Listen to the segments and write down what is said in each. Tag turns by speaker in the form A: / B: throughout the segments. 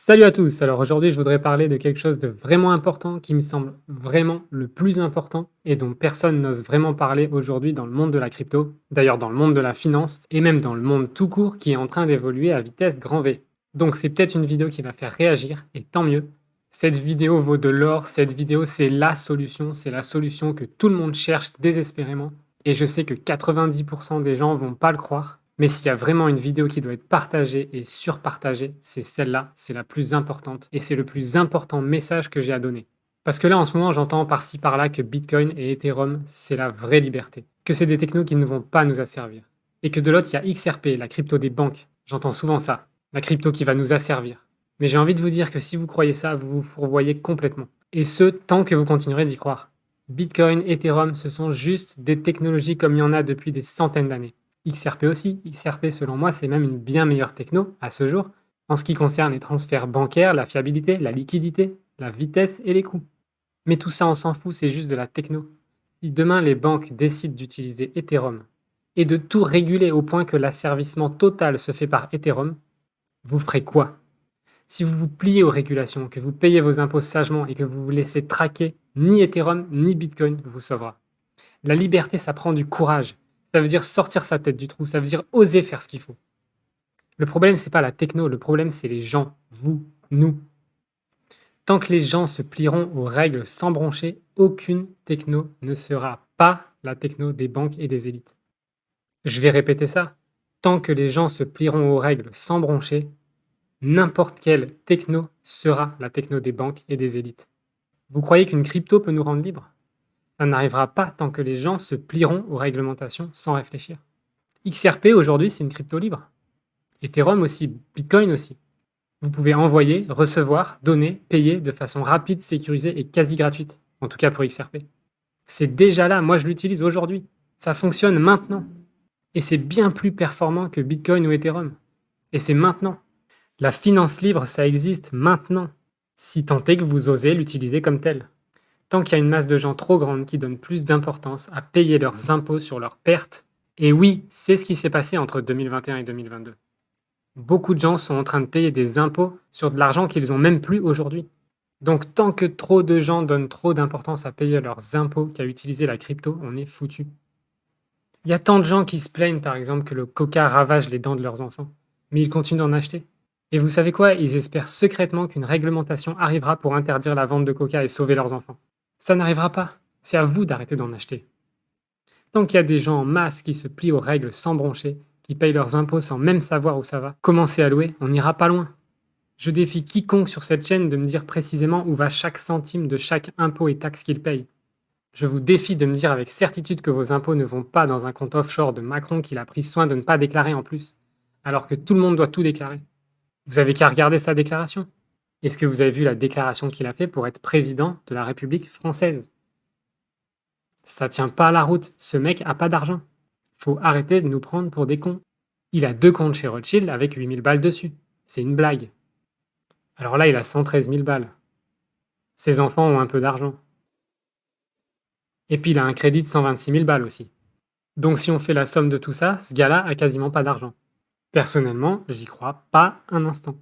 A: Salut à tous! Alors aujourd'hui, je voudrais parler de quelque chose de vraiment important qui me semble vraiment le plus important et dont personne n'ose vraiment parler aujourd'hui dans le monde de la crypto, d'ailleurs dans le monde de la finance et même dans le monde tout court qui est en train d'évoluer à vitesse grand V. Donc c'est peut-être une vidéo qui va faire réagir et tant mieux. Cette vidéo vaut de l'or, cette vidéo c'est la solution que tout le monde cherche désespérément et je sais que 90% des gens vont pas le croire. Mais s'il y a vraiment une vidéo qui doit être partagée et surpartagée, c'est celle-là, c'est la plus importante et c'est le plus important message que j'ai à donner. Parce que là, en ce moment, j'entends par-ci par-là que Bitcoin et Ethereum, c'est la vraie liberté. Que c'est des technos qui ne vont pas nous asservir. Et que de l'autre, il y a XRP, la crypto des banques. J'entends souvent ça. La crypto qui va nous asservir. Mais j'ai envie de vous dire que si vous croyez ça, vous vous fourvoyez complètement. Et ce, tant que vous continuerez d'y croire. Bitcoin, Ethereum, ce sont juste des technologies comme il y en a depuis des centaines d'années. XRP aussi. XRP, selon moi, c'est même une bien meilleure techno à ce jour en ce qui concerne les transferts bancaires, la fiabilité, la liquidité, la vitesse et les coûts. Mais tout ça, on s'en fout, c'est juste de la techno. Si demain les banques décident d'utiliser Ethereum et de tout réguler au point que l'asservissement total se fait par Ethereum, vous ferez quoi? Si vous vous pliez aux régulations, que vous payez vos impôts sagement et que vous vous laissez traquer, ni Ethereum ni Bitcoin vous sauvera. La liberté, ça prend du courage. Ça veut dire sortir sa tête du trou, ça veut dire oser faire ce qu'il faut. Le problème, c'est pas la techno, le problème, c'est les gens, vous, nous. Tant que les gens se plieront aux règles sans broncher, aucune techno ne sera pas la techno des banques et des élites. Je vais répéter ça. Tant que les gens se plieront aux règles sans broncher, n'importe quelle techno sera la techno des banques et des élites. Vous croyez qu'une crypto peut nous rendre libres? Ça n'arrivera pas tant que les gens se plieront aux réglementations sans réfléchir. XRP aujourd'hui, c'est une crypto libre. Ethereum aussi, Bitcoin aussi. Vous pouvez envoyer, recevoir, donner, payer de façon rapide, sécurisée et quasi gratuite. En tout cas pour XRP. C'est déjà là, moi je l'utilise aujourd'hui. Ça fonctionne maintenant. Et c'est bien plus performant que Bitcoin ou Ethereum. Et c'est maintenant. La finance libre, ça existe maintenant. Si tant est que vous osez l'utiliser comme tel. Tant qu'il y a une masse de gens trop grande qui donnent plus d'importance à payer leurs impôts sur leurs pertes, et oui, c'est ce qui s'est passé entre 2021 et 2022. Beaucoup de gens sont en train de payer des impôts sur de l'argent qu'ils n'ont même plus aujourd'hui. Donc tant que trop de gens donnent trop d'importance à payer leurs impôts qu'à utiliser la crypto, on est foutu. Il y a tant de gens qui se plaignent par exemple que le coca ravage les dents de leurs enfants, mais ils continuent d'en acheter. Et vous savez quoi? Ils espèrent secrètement qu'une réglementation arrivera pour interdire la vente de coca et sauver leurs enfants. Ça n'arrivera pas. C'est à vous d'arrêter d'en acheter. Tant qu'il y a des gens en masse qui se plient aux règles sans broncher, qui payent leurs impôts sans même savoir où ça va, commencer à louer, on n'ira pas loin. Je défie quiconque sur cette chaîne de me dire précisément où va chaque centime de chaque impôt et taxe qu'il paye. Je vous défie de me dire avec certitude que vos impôts ne vont pas dans un compte offshore de Macron qu'il a pris soin de ne pas déclarer en plus, alors que tout le monde doit tout déclarer. Vous avez qu'à regarder sa déclaration. Est-ce que vous avez vu la déclaration qu'il a fait pour être président de la République française? Ça tient pas la route, ce mec a pas d'argent. Faut arrêter de nous prendre pour des cons. Il a 2 comptes chez Rothschild avec 8000 balles dessus. C'est une blague. Alors là, il a 113 000 balles. Ses enfants ont un peu d'argent. Et puis il a un crédit de 126 000 balles aussi. Donc si on fait la somme de tout ça, ce gars-là a quasiment pas d'argent. Personnellement, j'y crois pas un instant.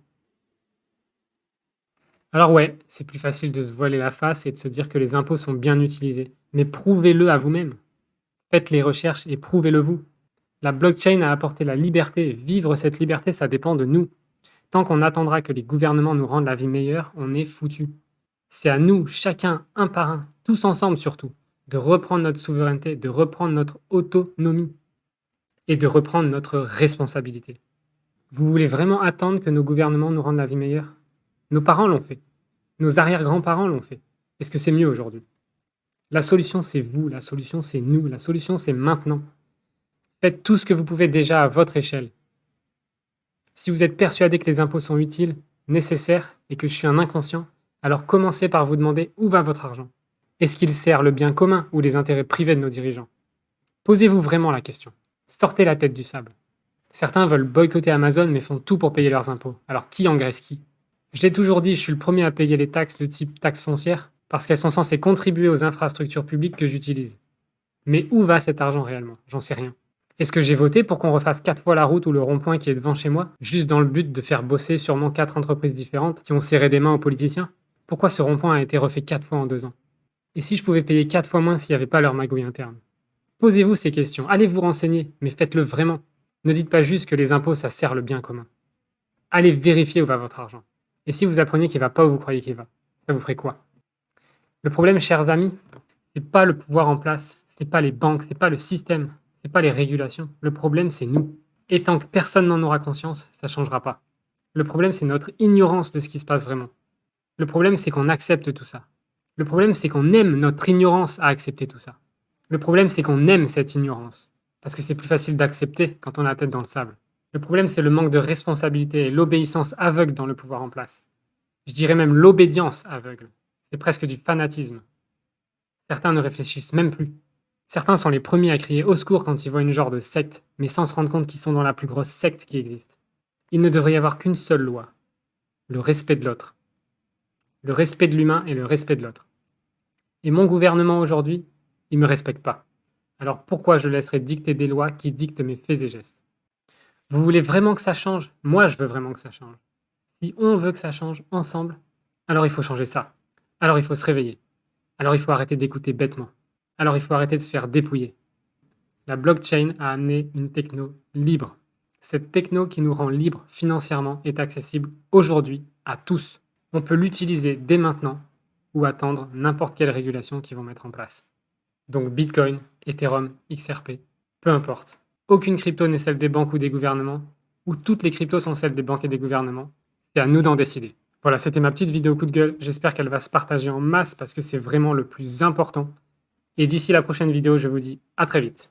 A: Alors ouais, c'est plus facile de se voiler la face et de se dire que les impôts sont bien utilisés. Mais prouvez-le à vous-même. Faites les recherches et prouvez-le vous. La blockchain a apporté la liberté. Vivre cette liberté, ça dépend de nous. Tant qu'on attendra que les gouvernements nous rendent la vie meilleure, on est foutu. C'est à nous, chacun, un par un, tous ensemble surtout, de reprendre notre souveraineté, de reprendre notre autonomie et de reprendre notre responsabilité. Vous voulez vraiment attendre que nos gouvernements nous rendent la vie meilleure? Nos parents l'ont fait. Nos arrière-grands-parents l'ont fait. Est-ce que c'est mieux aujourd'hui? La solution, c'est vous. La solution, c'est nous. La solution, c'est maintenant. Faites tout ce que vous pouvez déjà à votre échelle. Si vous êtes persuadé que les impôts sont utiles, nécessaires et que je suis un inconscient, alors commencez par vous demander où va votre argent. Est-ce qu'il sert le bien commun ou les intérêts privés de nos dirigeants? Posez-vous vraiment la question. Sortez la tête du sable. Certains veulent boycotter Amazon mais font tout pour payer leurs impôts. Alors qui engraisse qui? Je l'ai toujours dit, je suis le premier à payer les taxes de type taxes foncières parce qu'elles sont censées contribuer aux infrastructures publiques que j'utilise. Mais où va cet argent réellement? J'en sais rien. Est-ce que j'ai voté pour qu'on refasse 4 fois la route ou le rond-point qui est devant chez moi, juste dans le but de faire bosser sûrement 4 entreprises différentes qui ont serré des mains aux politiciens? Pourquoi ce rond-point a été refait 4 fois en 2 ans? Et si je pouvais payer 4 fois moins s'il n'y avait pas leur magouille interne? Posez-vous ces questions, allez vous renseigner, mais faites-le vraiment. Ne dites pas juste que les impôts, ça sert le bien commun. Allez vérifier où va votre argent. Et si vous appreniez qu'il va pas où vous croyez qu'il va, ça vous ferait quoi? Le problème, chers amis, c'est pas le pouvoir en place, c'est pas les banques, c'est pas le système, c'est pas les régulations. Le problème, c'est nous. Et tant que personne n'en aura conscience, ça changera pas. Le problème, c'est notre ignorance de ce qui se passe vraiment. Le problème, c'est qu'on accepte tout ça. Le problème, c'est qu'on aime notre ignorance à accepter tout ça. Le problème, c'est qu'on aime cette ignorance. Parce que c'est plus facile d'accepter quand on a la tête dans le sable. Le problème, c'est le manque de responsabilité et l'obéissance aveugle dans le pouvoir en place. Je dirais même l'obédience aveugle. C'est presque du fanatisme. Certains ne réfléchissent même plus. Certains sont les premiers à crier au secours quand ils voient une genre de secte, mais sans se rendre compte qu'ils sont dans la plus grosse secte qui existe. Il ne devrait y avoir qu'une seule loi. Le respect de l'autre. Le respect de l'humain et le respect de l'autre. Et mon gouvernement aujourd'hui, il ne me respecte pas. Alors pourquoi je laisserais dicter des lois qui dictent mes faits et gestes? Vous voulez vraiment que ça change? Moi, je veux vraiment que ça change. Si on veut que ça change ensemble, alors il faut changer ça. Alors il faut se réveiller. Alors il faut arrêter d'écouter bêtement. Alors il faut arrêter de se faire dépouiller. La blockchain a amené une techno libre. Cette techno qui nous rend libres financièrement est accessible aujourd'hui à tous. On peut l'utiliser dès maintenant ou attendre n'importe quelle régulation qu'ils vont mettre en place. Donc Bitcoin, Ethereum, XRP, peu importe. Aucune crypto n'est celle des banques ou des gouvernements, ou toutes les cryptos sont celles des banques et des gouvernements. C'est à nous d'en décider. Voilà, c'était ma petite vidéo coup de gueule. J'espère qu'elle va se partager en masse parce que c'est vraiment le plus important. Et d'ici la prochaine vidéo, je vous dis à très vite.